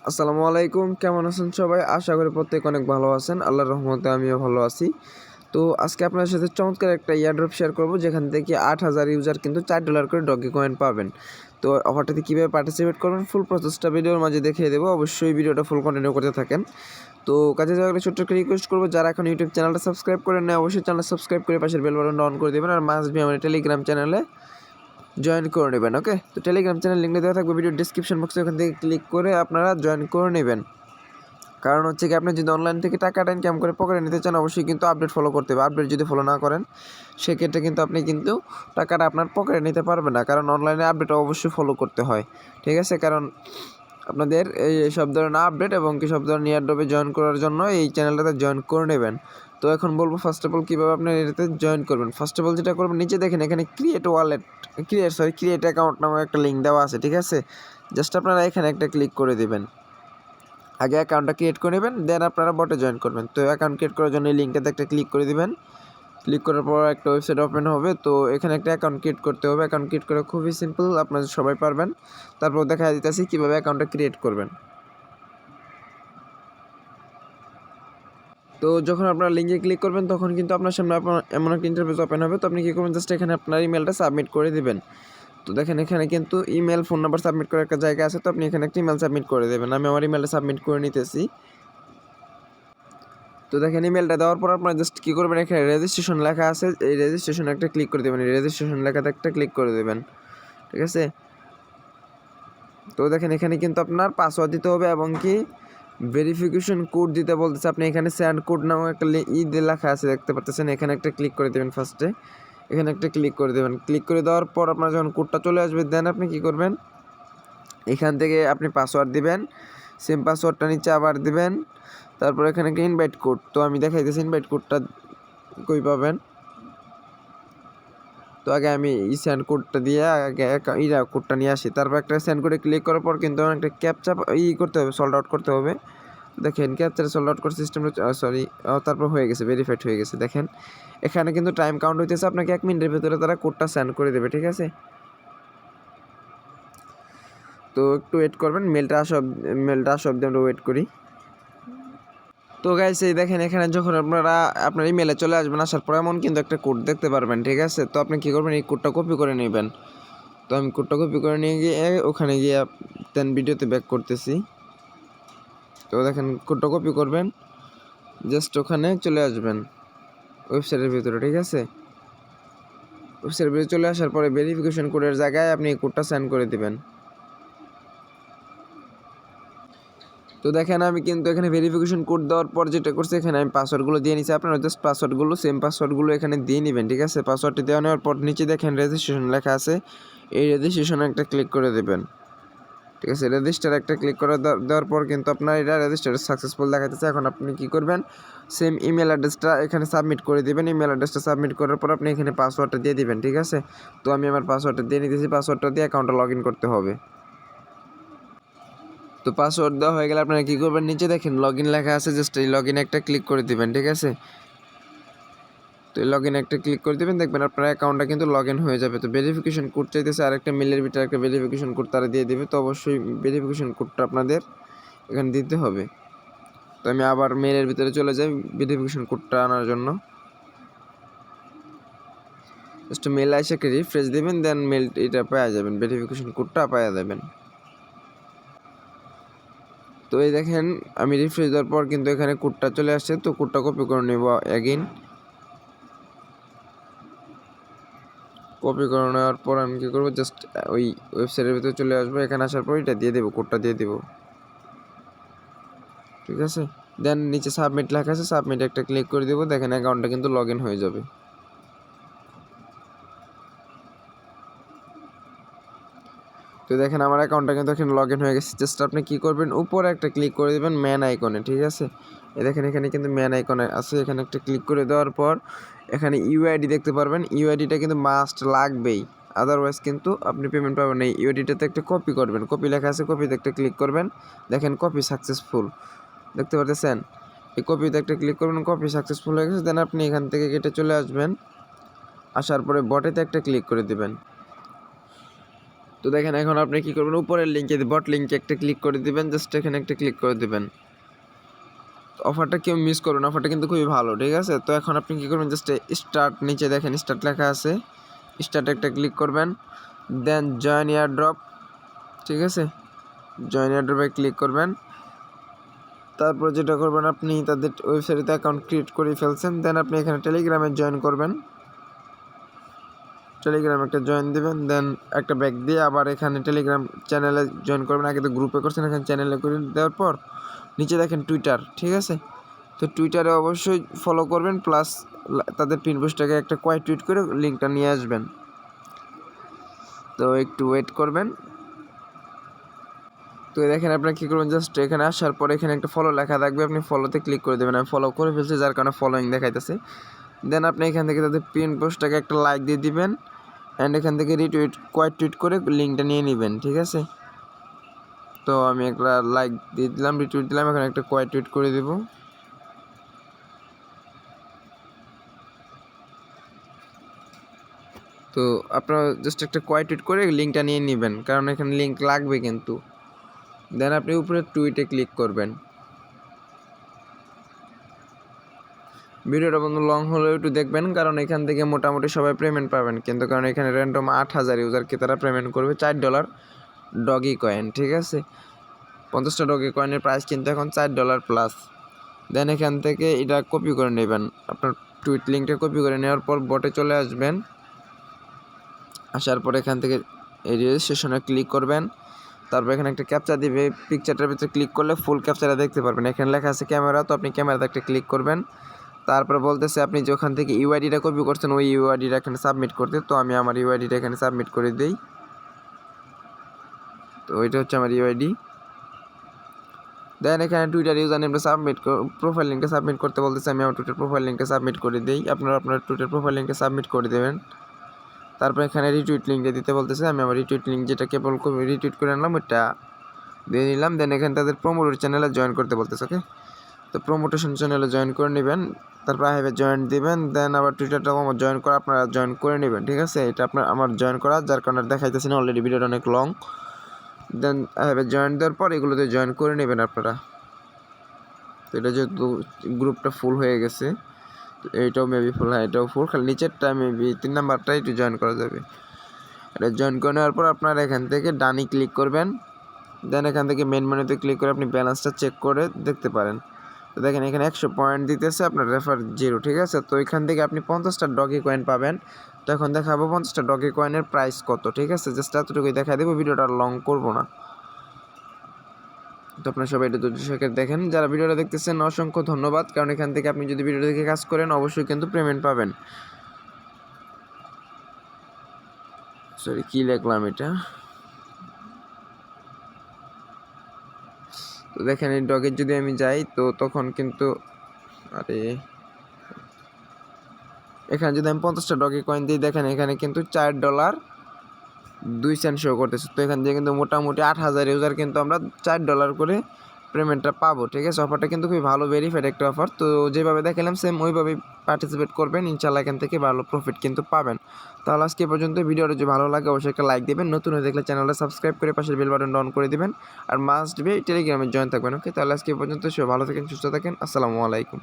আসসালামু আলাইকুম, কেমন আছেন সবাই? আশা করি প্রত্যেক অনেক ভালো আছেন। আল্লাহর রহমতে আমিও ভালো আছি। তো আজকে আপনার সাথে চমৎকার একটা এয়ারড্রপ শেয়ার করব, যেখান থেকে 8,000 ইউজার কিন্তু $4 করে ডগি কয়েন পাবেন। তো অফারটাতে কীভাবে পার্টিসিপেট করবেন ফুল প্রসেসটা ভিডিওর মাঝে দেখিয়ে দেবো। অবশ্যই ভিডিওটা ফুল কন্টিনিউ করতে থাকেন। তো কাজে যাওয়ার আগে ছোট্ট একটা রিকোয়েস্ট করবো, যারা এখন ইউটিউব চ্যানেলটা সাবস্ক্রাইব করেন না, অবশ্যই চ্যানেল সাবস্ক্রাইব করে পাশের বেল বাটনটা অন করে দেবেন। আর মাস্ট বি আমার টেলিগ্রাম চ্যানেলে জয়েন করে নেবেন। ওকে, তো টেলিগ্রাম চ্যানেল লিঙ্কটা দেওয়া থাকবে ভিডিও ডিসক্রিপশন বক্সে, ওখান থেকে ক্লিক করে আপনারা জয়েন করে নেবেন। কারণ হচ্ছে কি, আপনি যদি অনলাইন থেকে টাকাটা ইনকাম করে পকেটে নিতে চান, অবশ্যই কিন্তু আপডেট ফলো করতে হবে। আপডেট যদি ফলো না করেন, সেক্ষেত্রে কিন্তু আপনি কিন্তু টাকাটা আপনার পকেটে নিতে পারবেন না। কারণ অনলাইনে আপডেট অবশ্যই ফলো করতে হয়, ঠিক আছে? কারণ আপনাদের এই সব ধরনের আপডেট এবং কি সব ধরনের এয়ারড্রপে জয়েন করার জন্য এই চ্যানেলটাতে জয়েন করে নেবেন। তো এখন বলবো ফার্স্ট অফ অল কীভাবে আপনি এটাতে জয়েন করবেন। ফার্স্ট অফ অল যেটা করবেন, নিচে দেখেন এখানে ক্রিয়েট অ্যাকাউন্ট নামে একটা লিঙ্ক দেওয়া আছে, ঠিক আছে? জাস্ট আপনারা এখানে একটা ক্লিক করে দেবেন। আগে অ্যাকাউন্টটা ক্রিয়েট করে নেবেন, দেন আপনারা বটে জয়েন করবেন। তো অ্যাকাউন্ট ক্রিয়েট করার জন্য এই লিঙ্কটাতে একটা ক্লিক করে দিবেন। ক্লিক করার পর একটা ওয়েবসাইট ওপেন হবে। তো এখানে একটা অ্যাকাউন্ট ক্রিয়েট করতে হবে। অ্যাকাউন্ট ক্রিয়েট করা খুবই সিম্পল, আপনারা সবাই পারবেন। তারপর দেখা দিতেছি কীভাবে অ্যাকাউন্টটা ক্রিয়েট করবেন। তো যখন আপনারা লিঙ্কে ক্লিক করবেন, তখন কিন্তু আপনার সামনে এমন একটা ইন্টারফেস ওপেন হবে। তো আপনি কী করবেন, জাস্ট এখানে আপনার ইমেলটা সাবমিট করে দিবেন। তো দেখেন এখানে কিন্তু ইমেল, ফোন নাম্বার সাবমিট করার একটা জায়গা আছে। তো আপনি এখানে একটা ইমেল সাবমিট করে দেবেন। আমি আমার ইমেলটা সাবমিট করে নিতেছি। তো দেখেন ইমেলটা দেওয়ার পর আপনারা জাস্ট কী করবেন, এখানে রেজিস্ট্রেশন লেখা আছে, এই রেজিস্ট্রেশন একটা ক্লিক করে দেবেন। এই রেজিস্ট্রেশন লেখাতে একটা ক্লিক করে দেবেন, ঠিক আছে? তো দেখেন এখানে কিন্তু আপনার পাসওয়ার্ড দিতে হবে এবং কি ভেরিফিকেশন কোড দিতে বলতেছে। আপনি এখানে সেন্ড কোড নামে একটা লেখা আছে, দেখতে পাচ্ছেন। এখানে একটা ক্লিক করে দেবেন। ফার্স্টে এখানে একটা ক্লিক করে দেবেন। ক্লিক করে দেওয়ার পর আপনার যখন কোডটা চলে আসবে, দেন আপনি কী করবেন, এখান থেকে আপনি পাসওয়ার্ড দিবেন। সেম পাসওয়ার্ডটা নিচে আবার দিবেন। তারপর এখানে একটা ইনভাইট কোড। তো আমি দেখাইতেছি ইনভাইট কোডটা কই পাবেন। তো আগে আমি সেন্ড কোডটা দিয়ে আগে কোডটা নিয়ে আসি। তারপর একটা সেন্ড কোডে ক্লিক করার পর কিন্তু একটা ক্যাপচা করতে হবে, সল্ট আউট করতে হবে। দেখেন ক্যাপচারে সল্ট আউট করে সিস্টেমটা তারপর হয়ে গেছে, ভেরিফাইড হয়ে গেছে। দেখেন এখানে কিন্তু টাইম কাউন্ট হইতেছে, আপনাকে 1 মিনিটের ভিতরে তারা কোডটা সেন্ড করে দেবে, ঠিক আছে? তো একটু ওয়েট করবেন, মেলটা আসা অবধি আমরা ওয়েট করি। তো গাইস, এই দেখেন এখানে যখন আপনারা আপনার ইমেলে চলে আসবেন, আসার পর এমন কিন্তু একটা কোড দেখতে পারবেন, ঠিক আছে? তো আপনি কী করবেন, এই কোডটা কপি করে নেবেন। তো আমি কোডটা কপি করে নিয়ে গিয়ে ওখানে গিয়ে দেন ভিডিওতে ব্যাক করতেছি। তো দেখেন কোডটা কপি করবেন, জাস্ট ওখানে চলে আসবেন ওয়েবসাইটের ভিতরে, ঠিক আছে? ওয়েবসাইটের ভিতরে চলে আসার পরে ভেরিফিকেশন কোডের জায়গায় আপনি এই কোডটা সেন্ড করে দিবেন। তো দেখেন আমি কিন্তু এখানে ভেরিফিকেশন কোড দেওয়ার পর যেটা করছি, এখানে আমি পাসওয়ার্ডগুলো দিয়ে নিচ্ছি। আপনারা জাস্ট পাসওয়ার্ডগুলো সেম পাসওয়ার্ডগুলো এখানে দিয়ে নেবেন, ঠিক আছে? পাসওয়ার্ডটি দেওয়া নেওয়ার পর নিচে দেখেন রেজিস্ট্রেশন লেখা আছে, এই রেজিস্ট্রেশনে একটা ক্লিক করে দেবেন, ঠিক আছে? রেজিস্টার একটা ক্লিক করে দেওয়ার পর কিন্তু আপনার এটা রেজিস্টার সাকসেসফুল দেখাচ্ছে। এখন আপনি কী করবেন, সেম ইমেল অ্যাড্রেসটা এখানে সাবমিট করে দেবেন। ইমেল অ্যাড্রেসটা সাবমিট করার পর আপনি এখানে পাসওয়ার্ডটা দিয়ে দিবেন, ঠিক আছে? তো আমি আমার পাসওয়ার্ডটা দিয়ে নিতেছি। পাসওয়ার্ডটা দিয়ে অ্যাকাউন্টটা লগ ইন করতে হবে। তো পাসওয়ার্ড দেওয়া হয়ে গেলে আপনারা কী করবেন, নিচে দেখেন লগ ইন লেখা আছে, জাস্ট এই লগ ইনে একটা ক্লিক করে দিবেন, ঠিক আছে? তো এই লগ ইনে একটা ক্লিক করে দেবেন, দেখবেন আপনার অ্যাকাউন্টটা কিন্তু লগ ইন হয়ে যাবে। তো ভেরিফিকেশন কোড চাইতেছে, আরেকটা মেলের ভিতরে একটা ভেরিফিকেশন কোড তারা দিয়ে দেবে। তো অবশ্যই ভেরিফিকেশন কোডটা আপনাদের এখানে দিতে হবে। তো আমি আবার মেলের ভিতরে চলে যাই ভেরিফিকেশন কোডটা আনার জন্য। জাস্ট মেল এসে একটা রিফ্রেশ দেবেন, দেন মেল এটা পাওয়া যাবেন, ভেরিফিকেশন কোডটা পাওয়া যাবেন। তো এই দেখেন আমি রিফ্রেশ দেওয়ার পর কিন্তু এখানে কোডটা চলে আসছে। তো কোডটা কপি করে নেব অ্যাগেইন। কপি করে নেওয়ার পর আমি কী করবো, জাস্ট ওই ওয়েবসাইটের ভিতরে চলে আসবো। এখানে আসার পর এটা দিয়ে দেবো, কোডটা দিয়ে দেবো, ঠিক আছে? দেন নিচে সাবমিট লেখা আছে, সাবমিট একটা ক্লিক করে দেবো। দেখেন অ্যাকাউন্টটা কিন্তু লগ ইন হয়ে যাবে। তো দেখেন আমার অ্যাকাউন্টটা কিন্তু এখানে লগ ইন হয়ে গেছে। জাস্ট আপনি কী করবেন, উপরে একটা ক্লিক করে দেবেন ম্যান আইকনে, ঠিক আছে? এই দেখেন এখানে কিন্তু ম্যান আইকনে আছে, এখানে একটা ক্লিক করে দেওয়ার পর এখানে ইউআইডি দেখতে পারবেন। ইউআইডিটা কিন্তু মাস্ট লাগবেই, আদারওয়াইজ কিন্তু আপনি পেমেন্ট পাবেন না। এই ইউআইডিটাতে একটা কপি করবেন, কপি লেখা আছে, কপিতে একটা ক্লিক করবেন। দেখেন কপি সাকসেসফুল, দেখতে পারতেছেন? এই কপিতে একটা ক্লিক করবেন, কপি সাকসেসফুল হয়ে গেছে। দেন আপনি এখান থেকে কেটে চলে আসবেন, আসার পরে বটেতে একটা ক্লিক করে দেবেন। তো দেখেন এখন আপনি কী করবেন, উপরের লিঙ্কে বট লিঙ্কে একটা ক্লিক করে দিবেন, জাস্ট এখানে একটা ক্লিক করে দিবেন। অফারটা কেউ মিস করবেন, অফারটা কিন্তু খুবই ভালো, ঠিক আছে। তো এখন আপনি কী করবেন, জাস্ট স্টার্ট, নিচে দেখেন স্টার্ট লেখা আছে, স্টার্টে একটা ক্লিক করবেন, দেন জয়েন এয়ারড্রপ, ঠিক আছে, জয়েন এয়ারড্রপে ক্লিক করবেন। তারপর যেটা করবেন, আপনি তাদের ওয়েবসাইটে অ্যাকাউন্ট ক্রিয়েট করে ফেলছেন, দেন আপনি এখানে টেলিগ্রামে জয়েন করবেন, টেলিগ্রামে একটা জয়েন দিবেন, দেন একটা ব্যাক দিয়ে আবার এখানে টেলিগ্রাম চ্যানেলে জয়েন করবেন। আগে তো গ্রুপে করছেন, এখানে চ্যানেলে করে দেওয়ার পর নিচে দেখেন টুইটার, ঠিক আছে। তো টুইটারে অবশ্যই ফলো করবেন, প্লাস তাদের পিন পোস্টটাকে একটা কোয়াইট টুইট করে লিঙ্কটা নিয়ে আসবেন। তো একটু ওয়েট করবেন। তো দেখেন আপনারা কী করবেন, জাস্ট এখানে আসার পরে এখানে একটা ফলো লেখা থাকবে, আপনি ফলোতে ক্লিক করে দেবেন। আমি ফলো করে ফেলছি, যার কারণে ফলোইং দেখাইতেছে। দেন আপনি এখান থেকে তাদের পিন পোস্টটাকে একটা লাইক দিয়ে দিবেন, অ্যান্ড এখান থেকে রিটুইট কোয়াইট টুইট করে লিঙ্কটা নিয়ে নেবেন, ঠিক আছে। তো আমি একটা লাইক দিয়ে দিলাম, রিটুইট দিলাম, এখানে একটা কোয়াইট টুইট করে দেব। তো আপনারা জাস্ট একটা কোয়াইট টুইট করে লিঙ্কটা নিয়ে নেবেন, কারণ এখানে লিঙ্ক লাগবে কিন্তু। দেন আপনি উপরে টুইটে ক্লিক করবেন। ভিডিওটা বন্ধু লং হলেও একটু দেখবেন, কারণ এখান থেকে মোটামুটি সবাই পেমেন্ট পাবেন কিন্তু, কারণ এখানে র্যান্ডম 8000 ইউজারকে তারা পেমেন্ট করবে $4 ডগি কয়েন, ঠিক আছে। 50টা ডগি কয়েনের প্রাইস কিন্তু এখন $4 প্লাস। দেন এখান থেকে এটা কপি করে নেবেন, আপনার টুইট লিঙ্কটা কপি করে নেওয়ার পর বটে চলে আসবেন। আসার পর এখান থেকে এই রেজিস্ট্রেশনে ক্লিক করবেন। তারপর এখানে একটা ক্যাপচা দিবে, পিকচারটার ভিতরে ক্লিক করলে ফুল ক্যাপচারটা দেখতে পারবেন। এখানে লেখা আছে ক্যামেরা, তো আপনি ক্যামেরাতে একটা ক্লিক করবেন। তারপর বলতেছে আপনি যেখান থেকে ইউআইডিটা কপি করছেন ওই ইউআইডিটা এখানে সাবমিট করতে, তো আমি আমার ইউআইডিটা এখানে সাবমিট করে দিই। তো ওইটা হচ্ছে আমার ইউআইডি। দেন এখানে টুইটার ইউজার নেমটা সাবমিট, প্রোফাইল লিঙ্কটা সাবমিট করতে বলতেছে, আমি আমার টুইটার প্রোফাইল লিঙ্কটা সাবমিট করে দিই। আপনারা আপনার টুইটার প্রোফাইল লিঙ্কটা সাবমিট করে দেবেন। তারপর এখানে রিটুইট লিঙ্কটা দিতে বলতেছে, আমি আমার রিটুইট লিঙ্ক যেটা কেবল রিটুইট করে আনলাম ওইটা দিয়ে নিলাম। দেন এখানে তাদের প্রমোটার চ্যানেলে জয়েন করতে বলতেছে, ওকে। তো প্রমোটেশন চ্যানেলে জয়েন করে নেবেন, তারপর আই হ্যাভে জয়েন দিবেন। দেন আবার টুইটারটাও আমার জয়েন করা, আপনারা জয়েন করে নেবেন, ঠিক আছে। এটা আমার জয়েন করা, যার কারণে দেখাইতেছি না, অলরেডি ভিডিওটা অনেক long. Then I have join দেওয়ার পর এগুলোতে জয়েন করে নেবেন আপনারা। তো এটা যেহেতু গ্রুপটা ফুল হয়ে গেছে, তো এইটাও মেবি ফুল, হ্যাঁ এটাও ফুল, খালি নিচেরটা মেবি 3 নাম্বারটা একটু জয়েন করা যাবে। এটা জয়েন করে নেওয়ার পর আপনারা এখান থেকে ডানি ক্লিক করবেন। দেন এখান থেকে মেন মেনুতে ক্লিক করে আপনি ব্যালেন্সটা চেক করে দেখতে পারেন। তো দেখেন এখানে 100 পয়েন্ট দিতেছে, আপনার রেফার 0, ঠিক আছে। তো এখান থেকে আপনি 50টা ডগি কয়েন পাবেন। তো এখন দেখাবো 50টা ডগি কয়েনের প্রাইস কত, ঠিক আছে। জাস্ট এতটুকুই দেখা দেবো, ভিডিওটা লং করবো না। তো আপনারা সবাই এটা ধৈর্য সহকারে দেখেন। যারা ভিডিওটা দেখতেছেন অসংখ্য ধন্যবাদ, কারণ এখান থেকে আপনি যদি ভিডিও দেখে কাজ করেন অবশ্যই কিন্তু পেমেন্ট পাবেন। সরি কী লিখলাম এটা। তো দেখেন এই ডগের যদি আমি যাই তো তখন কিন্তু, আরে এখানে যদি আমি 50টা ডগি কয়েন দিই, দেখেন এখানে কিন্তু $4.02 শো করতেছে। তো এখান থেকে কিন্তু মোটামুটি 8000 ইউজার কিন্তু আমরা $4 করে পেমেন্টটা পাবো, ঠিক আছে। অফারটা কিন্তু খুবই ভালো, ভেরিফাইড একটা অফার। তো যেভাবে দেখালাম সেম ওইভাবেই পার্টিসিপেট করবেন, ইনশাল্লাহ এখান থেকে ভালো প্রফিট কিন্তু পাবেন। তাহলে আজকে পর্যন্ত, ভিডিওটা যদি ভালো লাগে অবশ্যই একটা লাইক দেবেন, নতুন হয়ে দেখলে চ্যানেলটা সাবস্ক্রাইব করে পাশের বেল বাটন অন করে দিবেন, আর মাস্ট বি টেলিগ্রামে জয়েন থাকবেন, ওকে। তাহলে আজকে পর্যন্ত সব ভালো থাকেন, সুস্থ থাকেন, আসসালামু আলাইকুম।